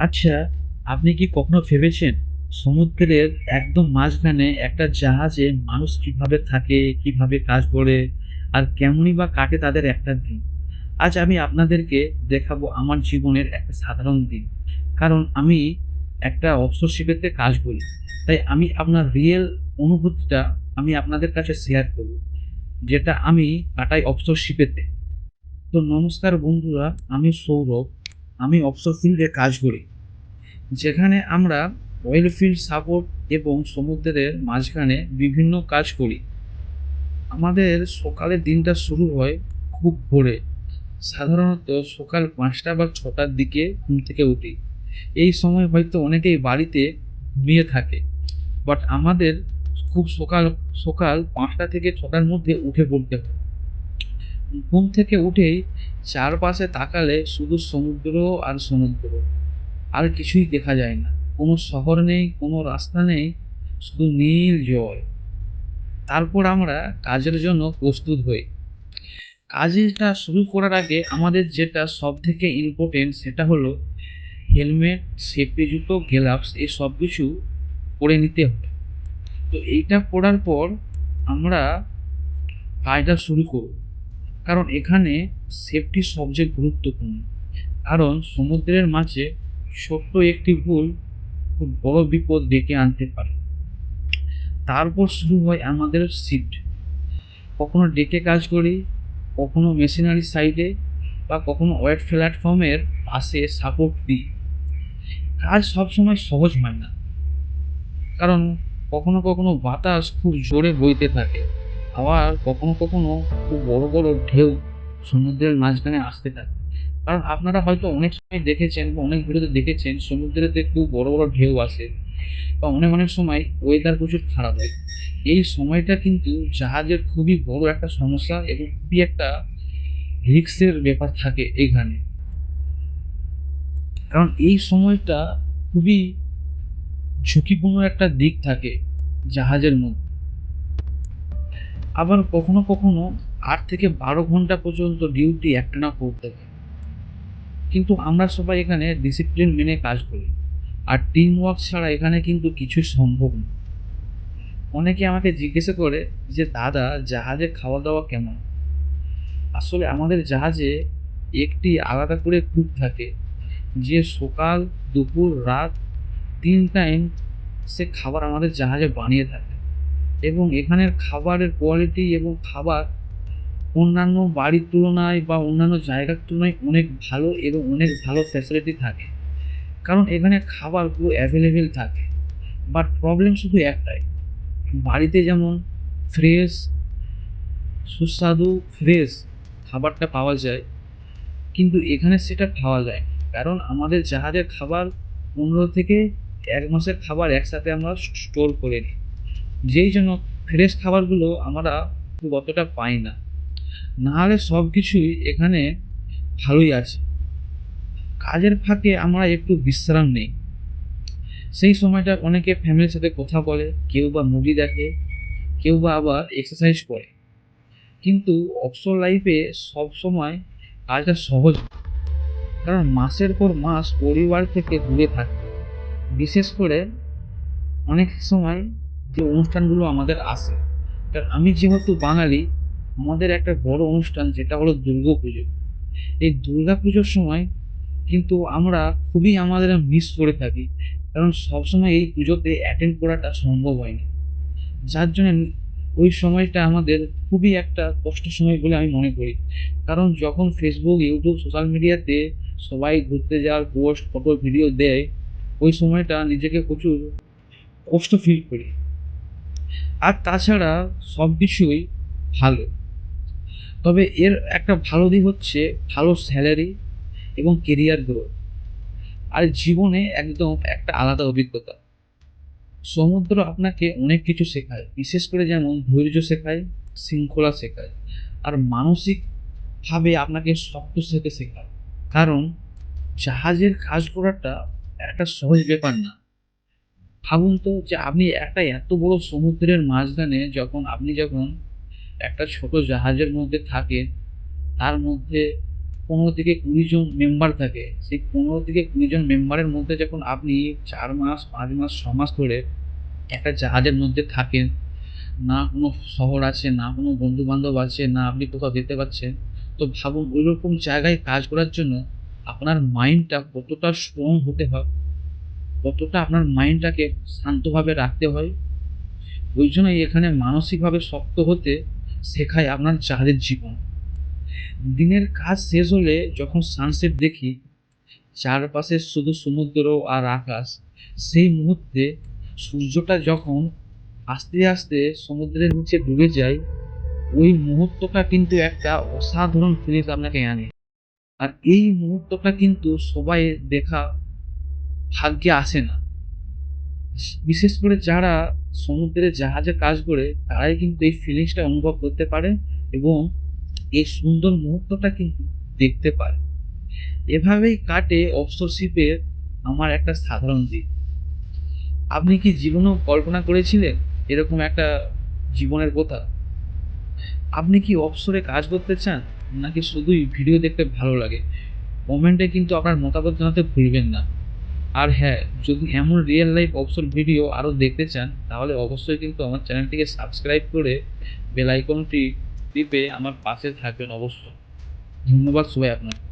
আচ্ছা, আপনি কি কখনো ভেবেছেন সমুদ্রের একদম মাঝখানে একটা জাহাজে মানুষ কিভাবে থাকে, কিভাবে কাজ করে, আর কেমনই বা কাটে তাদের একটা দিন? আজ আমি আপনাদেরকে দেখাবো আমার জীবনের একটা সাধারণ দিন। কারণ আমি একটা অফশোর শিপেতে কাজ করি। তাই আমি আপনার রিয়েল অনুভূতিটা আমি আপনাদের কাছে শেয়ার করব। যেটা আমি কাটাই অফশোর শিপেতে। তো নমস্কার বন্ধুরা, আমি সৌরভ। আমি অফশোর ফিল্ডে কাজ করি। যেখানে আমরা অয়েল ফিল্ড সাপোর্ট এবং সমুদ্রের মাঝখানে বিভিন্ন কাজ করি। আমাদের সকালের দিনটা শুরু হয় খুব ভোরে, সাধারণত সকাল ৫টা বা ৬টার দিকে ঘুম থেকে উঠি। এই সময় হয়তো অনেকেই বাড়িতে ঘুমিয়ে থাকে, বাট আমাদের খুব সকাল সকাল ৫টা থেকে ৬টার মধ্যে উঠে পড়তে হয়। ঘুম থেকে উঠেই চারপাশে তাকালে শুধু সমুদ্র আর সমুদ্র, আর কিছুই দেখা যায় না। কোনো শহর নেই, কোনো রাস্তা নেই, শুধু নীল জল। তারপর আমরা কাজের জন্য প্রস্তুত হই। কাজটা শুরু করার আগে আমাদের যেটা সব থেকে ইম্পর্টেন্ট সেটা হলো হেলমেট, সেফটি জুতো, গ্লাভস এই সব কিছু পরে নিতে হবে। তো এইটা পরার পর আমরা কাজটা শুরু করব। কারণ এখানে সেফটি সবচেয়ে গুরুত্বপূর্ণ। কারণ সমুদ্রের মাঝে ছোট্ট একটি ভুল খুব বড় বিপদ ডেকে আনতে পারে। তারপর শুরু হয় আমাদের শিফট। কখনো ডেকে কাজ করি, কখনো মেশিনারি সাইডে, বা কখনো ওয়েট প্ল্যাটফর্মের পাশে সাপোর্ট দিই। কাজ সবসময় সহজ হয় না, কারণ কখনো কখনো বাতাস খুব জোরে বইতে থাকে, আবার কখনো কখনো খুব বড় বড় ঢেউ সমুদ্রের মাঝখানে আসতে থাকে। কারণ আপনারা হয়তো অনেক সময় দেখেছেন বা অনেক ভিডিওতে দেখেছেন সমুদ্রেতে খুব বড় বড় ঢেউ আসে, বা অনেক অনেক সময় ওয়েদার প্রচুর খারাপ হয়। এই সময়টা কিন্তু জাহাজের খুবই বড় একটা সমস্যা এবং খুবই একটা রিস্কের ব্যাপার থাকে এইখানে। কারণ এই সময়টা খুবই ঝুঁকিপূর্ণ একটা দিক থাকে জাহাজের মধ্যে। আবার কখনো কখনো ৮ থেকে ১২ ঘন্টা পর্যন্ত ডিউটি একটানা করতে হয়। কিন্তু আমরা সবাই এখানে ডিসিপ্লিন মেনে কাজ করি, আর টিম ওয়ার্ক ছাড়া এখানে কিন্তু কিছুই সম্ভব না। অনেকে আমাকে জিজ্ঞাসা করে যে দাদা, জাহাজে খাওয়া দাওয়া কেমন? আসলে আমাদের জাহাজে একটি আলাদা করে কুক থাকে, যে সকাল, দুপুর, রাত ৩ টাইম সে খাবার আমাদের জাহাজে বানিয়ে থাকে। এবং এখানের খাবারের কোয়ালিটি এবং খাবার অন্যান্য বাড়ির তুলনায় বা অন্যান্য জায়গার তুলনায় অনেক ভালো, এবং অনেক ভালো ফ্যাসিলিটি থাকে। কারণ এখানে খাবারগুলো অ্যাভেলেবেল থাকে। বাট প্রবলেম শুধু একটাই, বাড়িতে যেমন ফ্রেশ, সুস্বাদু, ফ্রেশ খাবারটা পাওয়া যায়, কিন্তু এখানে সেটা খাওয়া যায় না। কারণ আমাদের জাহাজের খাবার ১৫ থেকে ১ মাসের খাবার একসাথে আমরা স্টোর করে নিই। যেই জন্য ফ্রেশ খাবারগুলো আমরা খুব অতটা পাই না। নাহলে সব কিছুই এখানে ভালোই আছে। কাজের ফাঁকে আমরা একটু বিশ্রাম নেই। সেই সময়টা অনেকে ফ্যামিলির সাথে কথা বলে, কেউ বা মুভি দেখে, কেউ বা আবার এক্সারসাইজ করে। কিন্তু অবসর লাইফে সবসময় কাজটা সহজ না। কারণ মাসের পর মাস পরিবার থেকে দূরে থাকে। বিশেষ করে অনেক সময় যে অনুষ্ঠানগুলো আমাদের আসে, কারণ আমি যেহেতু বাঙালি, আমাদের একটা বড় অনুষ্ঠান যেটা হলো দুর্গাপুজো। এই দুর্গাপুজোর সময় কিন্তু আমরা খুবই আমাদের মিস করে থাকি, কারণ সবসময় এই পুজোতে অ্যাটেন্ড করাটা সম্ভব হয় না। যার জন্য ওই সময়টা আমাদের খুবই একটা কষ্টের সময় বলে আমি মনে করি। কারণ যখন ফেসবুক, ইউটিউব, সোশ্যাল মিডিয়াতে সবাই ঘুরতে যাওয়ার পোস্ট, ফটো, ভিডিও দেয়, ওই সময়টা নিজেকে প্রচুর কষ্ট ফিল করি। আর তাছাড়া সব কিছুই ভালো, তবে এর একটা ভালো দিক হচ্ছে ভালো স্যালারি এবং কেরিয়ার গ্রোথ, আর জীবনে একদম একটা আলাদা অভিজ্ঞতা। সমুদ্র আপনাকে অনেক কিছু শেখায়, বিশেষ করে যেমন ধৈর্য শেখায়, শৃঙ্খলা শেখায়, আর মানসিকভাবে আপনাকে শক্ত থেকে শেখায়। কারণ জাহাজের কাজ করাটা একটা সহজ ব্যাপার না। ভাবুন তো যে আপনি একটা এত বড় সমুদ্রের মাঝখানে যখন একটা ছোট জাহাজের মধ্যে থাকেন, তার মধ্যে 15 থেকে 20 জন মেম্বার থাকে। সেই 15 থেকে 20 জন মেম্বারের মধ্যে যখন আপনি 4 মাস, 5 মাস, 6 মাস ধরে একটা জাহাজের মধ্যে থাকেন, না কোনো শহর আছে, না কোনো বন্ধু-বান্ধব আছে, না আপনি কোথাও যেতে পারছেন। তো ভাবুন ঐরকম জায়গায় কাজ করার জন্য আপনার মাইন্ডটা কতটা স্ট্রং হতে হয়, কতটা আপনার মাইন্ডটাকে শান্তভাবে রাখতে হয়। ওইজন্যই এখানে মানসিকভাবে শক্ত হতে শেখায় আপনার জাহাজের জীবন। দিনের কাজ শেষ হলে যখন সানসেট দেখি, চারপাশে শুধু সমুদ্র আর আকাশ, সেই মুহূর্তে সূর্যটা যখন আস্তে, আস্তে সমুদ্রের নিচে ডুবে যায়, ওই মুহূর্তটা কিন্তু একটা অসাধারণ ফিলিংস আপনাকে আনে। আর এই মুহূর্তটা কিন্তু সবাই দেখা ভাগ্যে আসে না। বিশেষ করে যারা সমুদ্রে জাহাজে কাজ করে তারাই কিন্তু এই ফিলিংসটা অনুভব করতে পারে এবং এই সুন্দর মুহূর্তটা কিন্তু দেখতে পারে। এভাবেই কাটে অবসর শিপের আমার একটা সাধারণ দিন। আপনি কি জীবনেও কল্পনা করেছিলেন এরকম একটা জীবনের কথা? আপনি কি অবসরে কাজ করতে চান? নাকি শুধুই ভিডিও দেখতে ভালো লাগে? কমেন্টে কিন্তু আপনার মতামত জানাতে ভুলবেন না। আর হ্যাঁ, যদি এমন রিয়েল লাইফ অবসর ভিডিও আরও দেখতে চান তাহলে অবশ্যই কিন্তু আমার চ্যানেলটিকে সাবস্ক্রাইব করে বেল আইকনটি টিপে আমার পাশে থাকবেন অবশ্যই। ধন্যবাদ সবাই আপনাকে।